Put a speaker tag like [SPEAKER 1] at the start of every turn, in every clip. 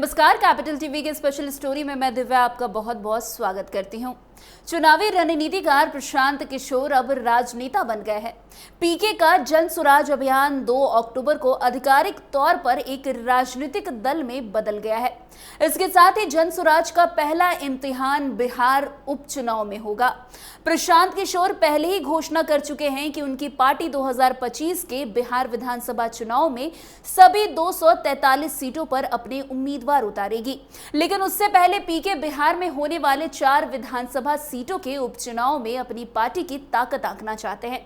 [SPEAKER 1] नमस्कार, capital TV के special story में मैं दिव्या आपका बहुत बहुत स्वागत करती हूं। चुनावी रणनीतिकार प्रशांत किशोर अब राजनेता बन गए हैं। पीके का जन सुराज अभियान 2 अक्टूबर को आधिकारिक तौर पर एक राजनीतिक दल में बदल गया है। इसके साथ ही जन सुराज का पहला इम्तिहान बिहार उपचुनाव में होगा। प्रशांत किशोर पहले ही घोषणा कर चुके हैं कि उनकी पार्टी 2025 के बिहार विधानसभा चुनाव में सभी 243 सीटों पर अपने उम्मीदवार उतारेगी। लेकिन उससे पहले पीके बिहार में होने वाले 4 विधानसभा सीटों के उपचुनाव में अपनी पार्टी की ताकत आंकना चाहते हैं।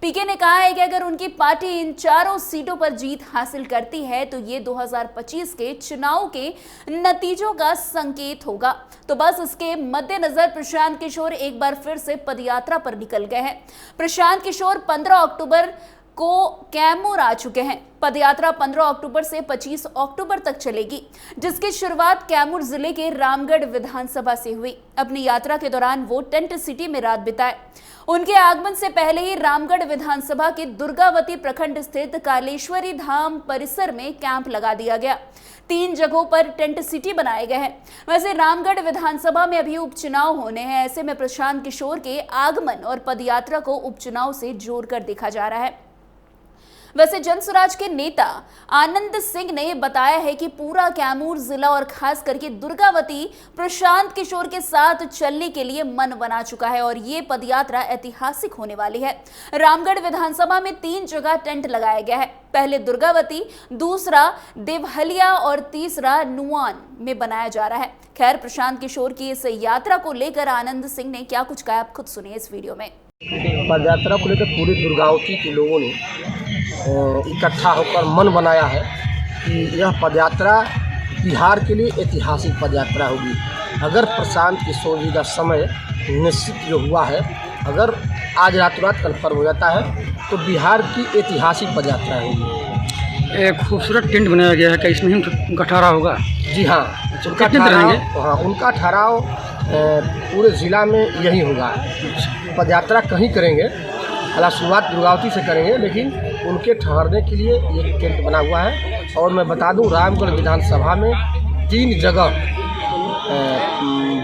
[SPEAKER 1] पीके ने कहा है कि अगर उनकी पार्टी इन चारों सीटों पर जीत हासिल करती है तो ये 2025 के चुनाव के नतीजों का संकेत होगा। तो बस इसके मद्देनजर प्रशांत किशोर एक बार फिर से पदयात्रा पर निकल गए हैं। प्रशांत किशोर 15 अक्टूबर को कैमूर आ चुके हैं। पदयात्रा 15 अक्टूबर से 25 अक्टूबर तक चलेगी, जिसकी शुरुआत कैमूर जिले के रामगढ़ विधानसभा से हुई। अपनी यात्रा के दौरान वो टेंट सिटी में रात बिताए। उनके आगमन से पहले ही रामगढ़ विधानसभा के दुर्गावती प्रखंड स्थित कालेश्वरी धाम परिसर में कैंप लगा दिया गया। 3 जगहों पर टेंट सिटी बनाए गए हैं। वैसे रामगढ़ विधानसभा में अभी उपचुनाव होने हैं। ऐसे में प्रशांत किशोर के आगमन और पदयात्रा को उपचुनाव से जोड़कर देखा जा रहा है। वैसे जनसुराज के नेता आनंद सिंह ने बताया है कि पूरा कैमूर जिला और खास करके दुर्गावती प्रशांत किशोर के साथ चलने के लिए मन बना चुका है और ये पदयात्रा ऐतिहासिक होने वाली है। रामगढ़ विधानसभा में 3 जगह टेंट लगाया गया है। पहले दुर्गावती, दूसरा देवहलिया और तीसरा नुआन में बनाया जा रहा है। खैर, प्रशांत किशोर की इस यात्रा को लेकर आनंद सिंह ने क्या कुछ कहा, आप खुद सुनिए इस वीडियो में।
[SPEAKER 2] पदयात्रा को लेकर पूरे दुर्गावती के लोगों ने इकट्ठा होकर मन बनाया है कि यह पदयात्रा बिहार के लिए ऐतिहासिक पदयात्रा होगी। अगर प्रशांत किशोर जी का समय निश्चित जो हुआ है, अगर आज रातों रात कन्फर्म हो जाता है तो बिहार की ऐतिहासिक पदयात्रा होगी।
[SPEAKER 3] एक खूबसूरत टेंट बनाया गया है, क्या इसमें उनका ठहराव होगा?
[SPEAKER 2] जी हाँ, उनका ठहराव, हाँ, उनका ठहराव पूरे ज़िला में यही होगा। पदयात्रा कहीं करेंगे, हालांकि शुरुआत दुर्गावती से करेंगे, लेकिन उनके ठहरने के लिए ये टेंट बना हुआ है। और मैं बता दूं, रामगढ़ विधानसभा में 3 जगह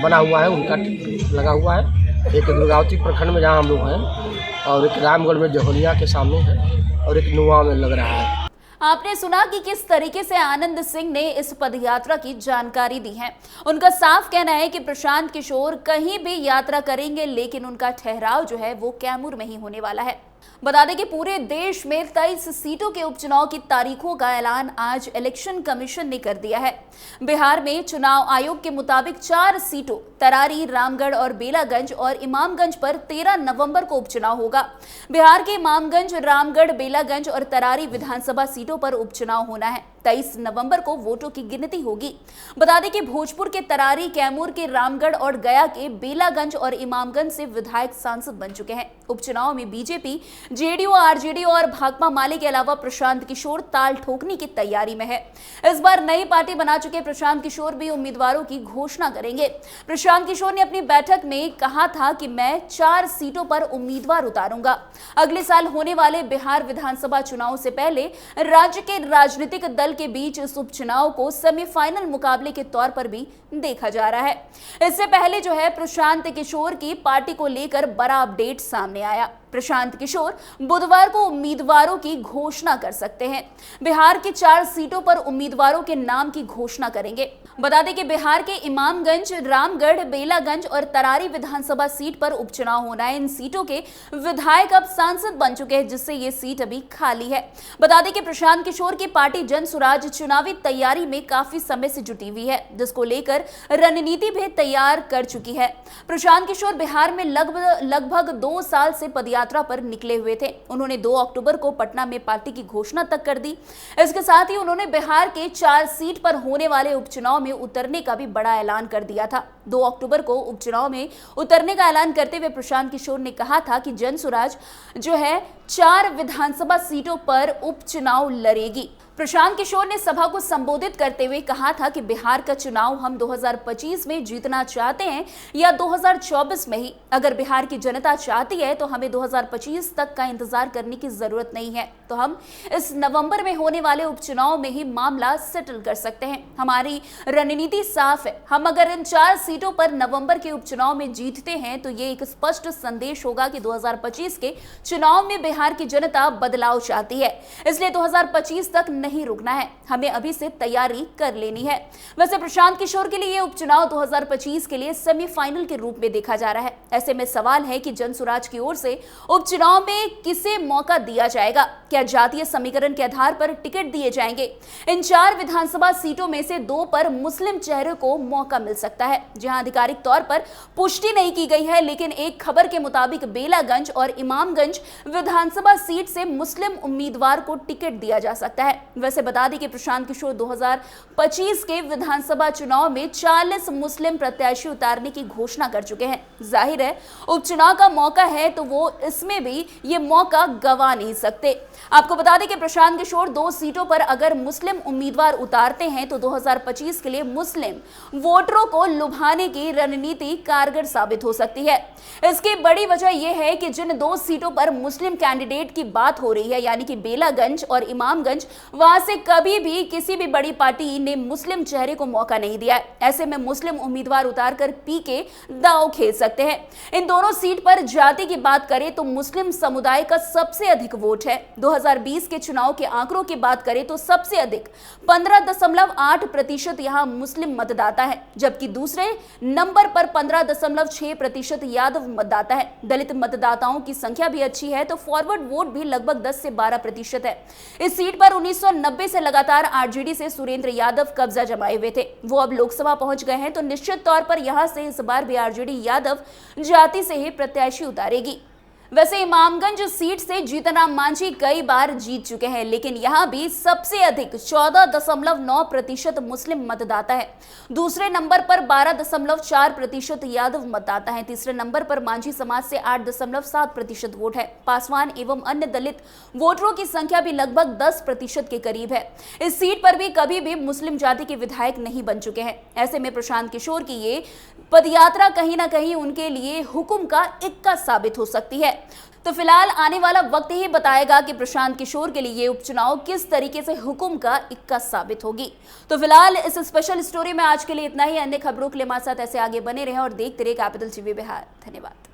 [SPEAKER 2] बना हुआ है, उनका टेंट लगा हुआ है। एक दुर्गावती प्रखंड में जहां हम लोग हैं, और एक रामगढ़ में जहोलिया के सामने है, और एक नुआ में लग रहा है।
[SPEAKER 1] आपने सुना कि किस तरीके से आनंद सिंह ने इस पदयात्रा की जानकारी दी है। उनका साफ कहना है कि प्रशांत किशोर कहीं भी यात्रा करेंगे, लेकिन उनका ठहराव जो है वो कैमूर में ही होने वाला है। बता दें कि पूरे देश में 23 सीटों के उपचुनाव की तारीखों का ऐलान आज इलेक्शन कमीशन ने कर दिया है। बिहार में चुनाव आयोग के मुताबिक 4 सीटों तरारी, रामगढ़ और बेलागंज और इमामगंज पर 13 नवंबर को उपचुनाव होगा। बिहार के इमामगंज, रामगढ़, बेलागंज और तरारी विधानसभा सीटों पर उपचुनाव होना है। 23 नवंबर को वोटों की गिनती होगी। बता दें कि भोजपुर के तरारी, कैमूर के रामगढ़ और गया के बेलागंज और इमामगंज से विधायक सांसद बन चुके हैं। उपचुनाव में बीजेपी, जेडीयू, आरजेडी और भाकपा माले के अलावा प्रशांत किशोर ताल ठोकने की तैयारी में है। इस बार नई पार्टी बना चुके प्रशांत किशोर भी उम्मीदवारों की घोषणा करेंगे। प्रशांत किशोर ने अपनी बैठक में कहा था कि मैं 4 सीटों पर उम्मीदवार उतारूंगा। अगले साल होने वाले बिहार विधानसभा चुनाव से पहले राज्य के राजनीतिक दल के बीच इस उपचुनाव को सेमीफाइनल मुकाबले के तौर पर भी देखा जा रहा है। इससे पहले जो है प्रशांत किशोर की पार्टी को लेकर बड़ा अपडेट सामने आया। प्रशांत किशोर बुधवार को उम्मीदवारों की घोषणा कर सकते हैं। बिहार की 4 सीटों पर उम्मीदवारों के नाम की घोषणा करेंगे। बता दें कि बिहार के इमामगंज, रामगढ़, बेलागंज और तरारी विधानसभा सीट पर उपचुनाव होना है। इन सीटों के विधायक अब सांसद बन चुके हैं, जिससे ये सीट अभी खाली है। बता दें कि प्रशांत किशोर की पार्टी जनसुराज चुनावी तैयारी में काफी समय से जुटी हुई है, जिसको लेकर रणनीति भी तैयार कर चुकी है। प्रशांत किशोर बिहार में लगभग 2 साल से पदयात्रा पर निकले हुए थे। उन्होंने 2 अक्टूबर को पटना में पार्टी की घोषणा तक कर दी। इसके साथ ही उन्होंने बिहार के 4 सीट पर होने वाले उपचुनाव में उतरने का भी बड़ा ऐलान कर दिया था। 2 अक्टूबर को उपचुनाव में उतरने का ऐलान करते हुए प्रशांत किशोर ने कहा था कि जनसुराज जो है 4 विधानसभा सीटों पर उपचुनाव लड़ेगी। प्रशांत किशोर ने सभा को संबोधित करते हुए कहा था कि बिहार का चुनाव हम 2025 में जीतना चाहते हैं या 2024 में ही। अगर बिहार की जनता चाहती है तो हमें 2025 तक का इंतजार करने की जरूरत नहीं है, तो हम इस नवंबर में होने वाले उपचुनाव में ही मामला सेटल कर सकते हैं। हमारी रणनीति साफ है। हम अगर इन 4 सीटों पर नवंबर के उपचुनाव में जीतते हैं तो ये एक स्पष्ट संदेश होगा कि 2025 के चुनाव में बिहार की जनता बदलाव चाहती है, इसलिए 2025 तक नहीं रुकना है, हमें अभी से तैयारी कर लेनी है। वैसे प्रशांत किशोर के लिए ये उपचुनाव 2025 के लिए सेमीफाइनल के रूप में देखा जा रहा है। ऐसे में सवाल है कि जनसुराज की ओर से उपचुनाव में किसे मौका दिया जाएगा? क्या जातीय समीकरण के आधार पर टिकट दिए जाएंगे? इन 4 विधानसभा सीटों में से 2 पर मुस्लिम चेहरे को मौका मिल सकता है, जहां आधिकारिक तौर पर पुष्टि नहीं की गई है, लेकिन एक खबर के मुताबिक बेलागंज और इमामगंज विधानसभा सीट से मुस्लिम उम्मीदवार को टिकट दिया जा सकता है। वैसे बता दें कि प्रशांत किशोर 2025 के विधानसभा चुनाव में 40 मुस्लिम प्रत्याशी उतारने की घोषणा कर चुके हैं। जाहिर है उपचुनाव का मौका है तो वो इसमें भी ये मौका गंवा नहीं सकते। आपको बता दें कि प्रशांत किशोर 2 सीटों पर अगर मुस्लिम उम्मीदवार उतारते हैं तो 2025 के लिए मुस्लिम वोटरों को लुभाने की रणनीति कारगर साबित हो सकती है। इसकी बड़ी वजह यह है कि जिन 2 सीटों पर मुस्लिम कैंडिडेट की बात हो रही है, यानी कि बेलागंज और इमामगंज, वहां से कभी भी किसी भी बड़ी पार्टी ने मुस्लिम चेहरे को मौका नहीं दिया है। ऐसे में मुस्लिम उम्मीदवार उतारकर पी के दांव खेल सकते हैं। इन दोनों सीट पर जाति की बात करें तो मुस्लिम समुदाय का सबसे अधिक वोट है। 2020 के चुनाव के आंकड़ों की बात करें तो सबसे अधिक 15.8% यहां मुस्लिम मतदाता है, जबकि दूसरे नंबर पर 15.6% यादव मतदाता है। दलित मतदाताओं की संख्या भी अच्छी है, तो फॉरवर्ड वोट भी लगभग 10 से 12% है। इस सीट पर 1990 से लगातार आरजेडी से सुरेंद्र यादव कब्जा जमाए हुए थे। वो अब लोकसभा पहुंच गए हैं, तो निश्चित तौर पर यहां से इस बार भी आरजेडी यादव जाति से ही प्रत्याशी उतारेगी। वैसे इमामगंज सीट से जीतन मांझी कई बार जीत चुके हैं, लेकिन यहां भी सबसे अधिक 14.9% मुस्लिम मतदाता है। दूसरे नंबर पर 12.4% यादव मतदाता है। तीसरे नंबर पर मांझी समाज से 8.7% वोट है। पासवान एवं अन्य दलित वोटरों की संख्या भी लगभग 10% के करीब है। इस सीट पर भी कभी भी मुस्लिम जाति के विधायक नहीं बन चुके हैं। ऐसे में प्रशांत किशोर की ये पदयात्रा कहीं ना कहीं उनके लिए हुक्म का इक्का साबित हो सकती है। तो फिलहाल आने वाला वक्त ही बताएगा कि प्रशांत किशोर के लिए ये उपचुनाव किस तरीके से हुक्म का इक्का साबित होगी। तो फिलहाल इस स्पेशल स्टोरी में आज के लिए इतना ही। अन्य खबरों के लिए हमारे साथ ऐसे आगे बने रहें और देखते रहे कैपिटल टीवी बिहार। धन्यवाद।